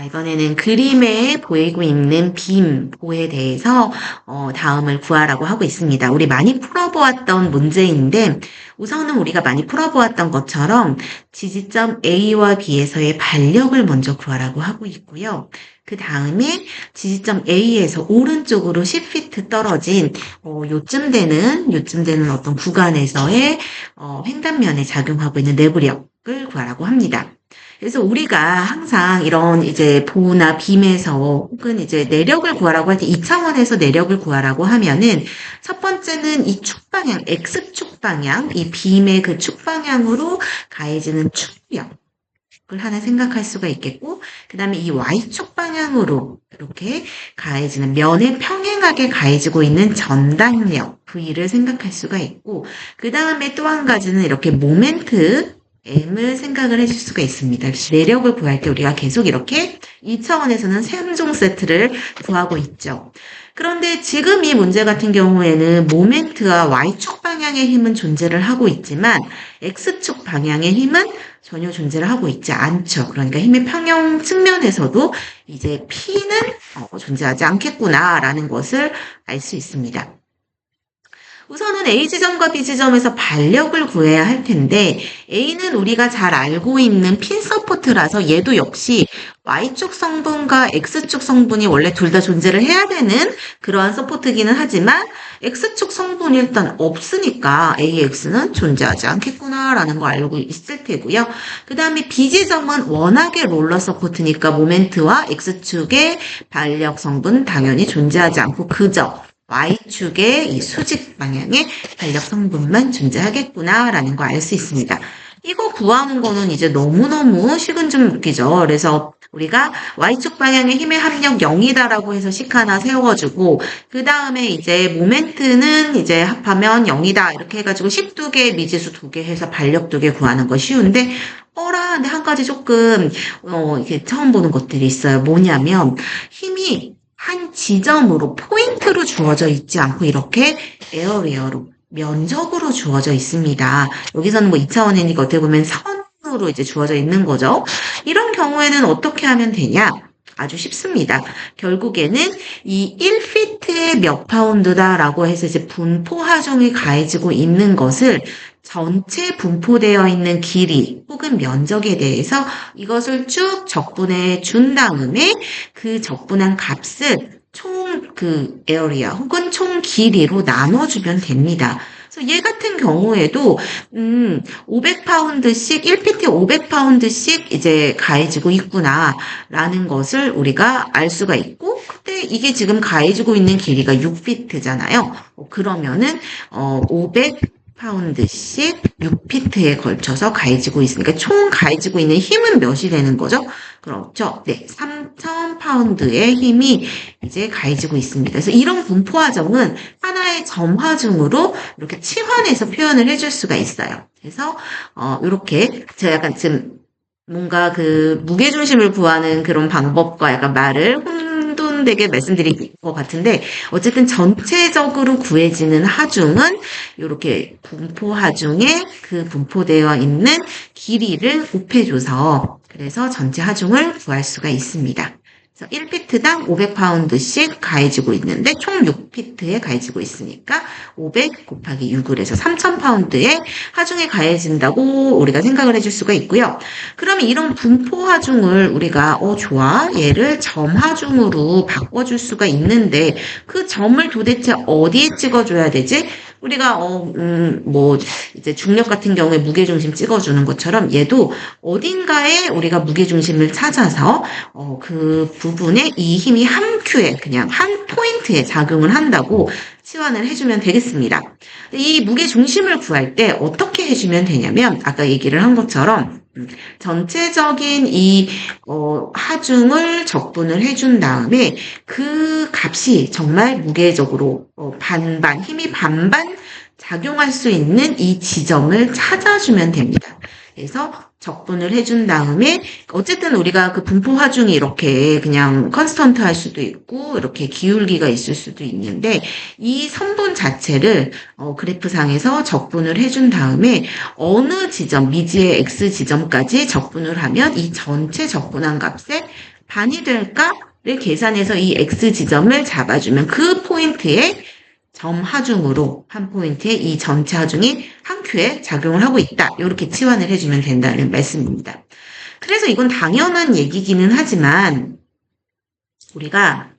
이번에는 그림에 보이고 있는 빔보에 대해서 다음을 구하라고 하고 있습니다. 우리 많이 풀어보았던 문제인데 우선은 우리가 많이 풀어보았던 것처럼 지지점 A와 B에서의 반력을 먼저 구하라고 하고 있고요. 그 다음에 지지점 A에서 오른쪽으로 10피트 떨어진 요쯤 되는 어떤 구간에서의 횡단면에 작용하고 있는 내부력을 구하라고 합니다. 그래서 우리가 항상 이런 이제 보나 빔에서 혹은 이제 내력을 구하라고 할 때 2차원에서 내력을 구하라고 하면은 첫 번째는 이 축 방향, X축 방향, 이 빔의 그 축 방향으로 가해지는 축력을 하나 생각할 수가 있겠고, 그 다음에 이 Y축 방향으로 이렇게 가해지는 면에 평행하게 가해지고 있는 전당력, V를 생각할 수가 있고, 그 다음에 또 한 가지는 이렇게 모멘트, M을 생각을 해줄 수가 있습니다. 내력을 구할 때 우리가 계속 이렇게 2차원에서는 3종 세트를 구하고 있죠. 그런데 지금 이 문제 같은 경우에는 모멘트와 Y축 방향의 힘은 존재를 하고 있지만 X축 방향의 힘은 전혀 존재를 하고 있지 않죠. 그러니까 힘의 평형 측면에서도 이제 P는 존재하지 않겠구나라는 것을 알 수 있습니다. 우선은 A 지점과 B 지점에서 반력을 구해야 할 텐데 A는 우리가 잘 알고 있는 핀 서포트라서 얘도 역시 Y축 성분과 X축 성분이 원래 둘 다 존재를 해야 되는 그러한 서포트기는 하지만 X축 성분이 일단 없으니까 AX는 존재하지 않겠구나라는 걸 알고 있을 테고요. 그 다음에 B 지점은 워낙에 롤러 서포트니까 모멘트와 X축의 반력 성분 당연히 존재하지 않고 그저 Y축의 이 수직 방향의 반력 성분만 존재하겠구나라는 거 알 수 있습니다. 이거 구하는 거는 이제 너무너무 식은 죽 먹기죠. 그래서 우리가 Y축 방향의 힘의 합력 0이다라고 해서 식 하나 세워주고 그 다음에 이제 모멘트는 이제 합하면 0이다 이렇게 해가지고 12개 미지수 2개 해서 반력 2개 구하는 거 쉬운데 근데 한 가지 조금 이렇게 처음 보는 것들이 있어요. 뭐냐면 힘이 한 지점으로 포인트로 주어져 있지 않고 이렇게 에어리어로 면적으로 주어져 있습니다. 여기서는 뭐 2차원이니까 어떻게 보면 선으로 이제 주어져 있는 거죠. 이런 경우에는 어떻게 하면 되냐? 아주 쉽습니다. 결국에는 이 1피트에 몇 파운드다라고 해서 이제 분포 하중이 가해지고 있는 것을 전체 분포되어 있는 길이 혹은 면적에 대해서 이것을 쭉 적분해 준 다음에 그 적분한 값을 총 그 에어리아 혹은 총 길이로 나눠주면 됩니다. 그래서 얘 같은 경우에도 500파운드씩 1피트에 500파운드씩 이제 가해지고 있구나라는 것을 우리가 알 수가 있고 그때 이게 지금 가해지고 있는 길이가 6피트잖아요. 그러면은 500파운드씩 6피트에 걸쳐서 가해지고 있으니까 총 가해지고 있는 힘은 몇이 되는 거죠? 그렇죠. 네, 3,000파운드의 힘이 이제 가해지고 있습니다. 그래서 이런 분포하정은 하나의 점화중으로 이렇게 치환해서 표현을 해줄 수가 있어요. 그래서 이렇게 제가 약간 지금 뭔가 그 무게중심을 구하는 그런 방법과 약간 말을 혼돈되게 말씀드린 것 같은데 어쨌든 전체적으로 구해지는 하중은 이렇게 분포 하중에 그 분포되어 있는 길이를 곱해줘서 그래서 전체 하중을 구할 수가 있습니다. 그래서 1피트당 500파운드씩 가해지고 있는데 총 6피트에 가해지고 있으니까 500 곱하기 6을 해서 3,000파운드의 하중에 가해진다고 우리가 생각을 해줄 수가 있고요. 그러면 이런 분포 하중을 우리가 좋아 얘를 점 하중으로 바꿔줄 수가 있는데 그 점을 도대체 어디에 찍어줘야 되지? 우리가 뭐 이제 중력 같은 경우에 무게중심 찍어주는 것처럼 얘도 어딘가에 우리가 무게중심을 찾아서 그 부분에 이 힘이 한 큐에 그냥 한 포인트에 작용을 한다고 치환을 해주면 되겠습니다. 이 무게중심을 구할 때 어떻게 해주면 되냐면 아까 얘기를 한 것처럼 전체적인 이 하중을 적분을 해준 다음에 그 값이 정말 무게적으로 반반 힘이 반반 작용할 수 있는 이 지점을 찾아주면 됩니다. 그래서 적분을 해준 다음에 어쨌든 우리가 그 분포 하중이 이렇게 그냥 컨스턴트 할 수도 있고 이렇게 기울기가 있을 수도 있는데 이 선분 자체를 그래프상에서 적분을 해준 다음에 어느 지점 미지의 X 지점까지 적분을 하면 이 전체 적분한 값에 반이 될까를 계산해서 이 x 지점을 잡아주면 그 포인트에 점 하중으로 한 포인트에 이 전체 하중이 한 큐에 작용을 하고 있다. 이렇게 치환을 해주면 된다는 말씀입니다. 그래서 이건 당연한 얘기기는 하지만 우리가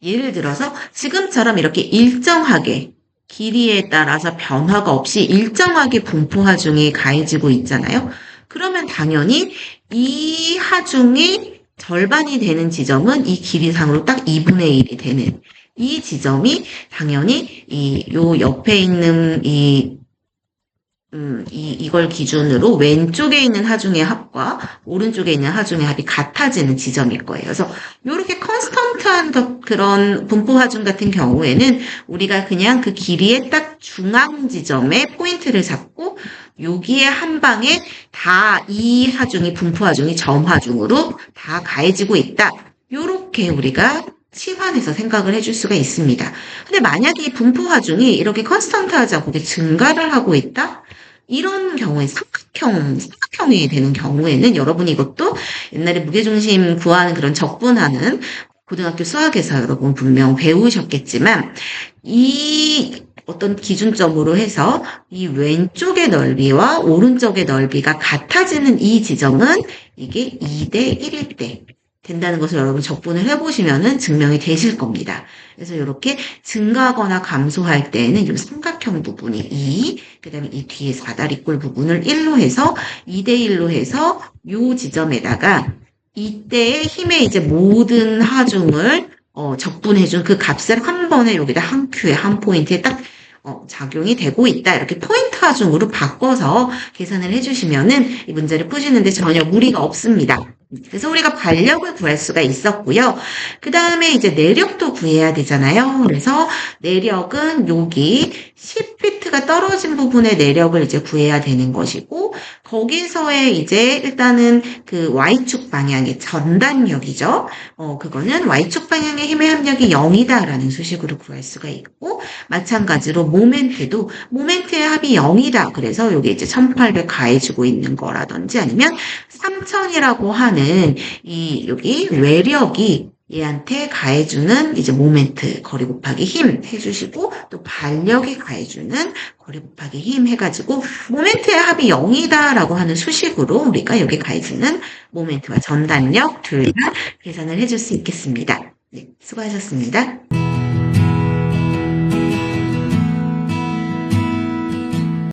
예를 들어서 지금처럼 이렇게 일정하게 길이에 따라서 변화가 없이 일정하게 분포 하중이 가해지고 있잖아요. 그러면 당연히 이 하중이 절반이 되는 지점은 이 길이상으로 딱 2분의 1이 되는 이 지점이 당연히 요 옆에 있는 이걸 기준으로 왼쪽에 있는 하중의 합과 오른쪽에 있는 하중의 합이 같아지는 지점일 거예요. 그래서 이렇게 컨스턴트한 그런 분포 하중 같은 경우에는 우리가 그냥 그 길이의 딱 중앙 지점에 포인트를 잡고 여기에 한 방에 다 이 하중이 분포 하중이 점 하중으로 다 가해지고 있다. 이렇게 우리가 치환해서 생각을 해줄 수가 있습니다. 근데 만약에 이 분포 하중이 이렇게 컨스턴트하지 않고 증가를 하고 있다? 이런 경우에 삼각형이 되는 경우에는 여러분이 이것도 옛날에 무게중심 구하는 그런 적분하는 고등학교 수학에서 여러분 분명 배우셨겠지만 이 어떤 기준점으로 해서 이 왼쪽의 넓이와 오른쪽의 넓이가 같아지는 이 지점은 이게 2대 1일 때 된다는 것을 여러분 적분을 해보시면은 증명이 되실 겁니다. 그래서 이렇게 증가하거나 감소할 때에는 이 삼각형 부분이 2, 그 다음에 이 뒤에 사다리꼴 부분을 1로 해서 2대 1로 해서 이 지점에다가 이때의 힘의 이제 모든 하중을 적분해준 그 값을 한 번에 여기다 한 큐에 한 포인트에 딱 작용이 되고 있다. 이렇게 포인트 하중으로 바꿔서 계산을 해주시면은 이 문제를 푸시는데 전혀 무리가 없습니다. 그래서 우리가 반력을 구할 수가 있었고요. 그 다음에 이제 내력도 구해야 되잖아요. 그래서 내력은 여기 10피트가 떨어진 부분의 내력을 이제 구해야 되는 것이고, 거기서의 이제 일단은 그 Y축 방향의 전단력이죠. 그거는 Y축 방향의 힘의 합력이 0이다라는 수식으로 구할 수가 있고, 마찬가지로 모멘트도 모멘트의 합이 0이다. 그래서 여기 이제 1800 가해주고 있는 거라든지 아니면 3000이라고 하는 여기 외력이 얘한테 가해주는 이제 모멘트 거리 곱하기 힘 해주시고 또 반력이 가해주는 거리 곱하기 힘 해가지고 모멘트의 합이 0이다라고 하는 수식으로 우리가 여기 가해주는 모멘트와 전단력 둘 다 계산을 해줄 수 있겠습니다. 네, 수고하셨습니다.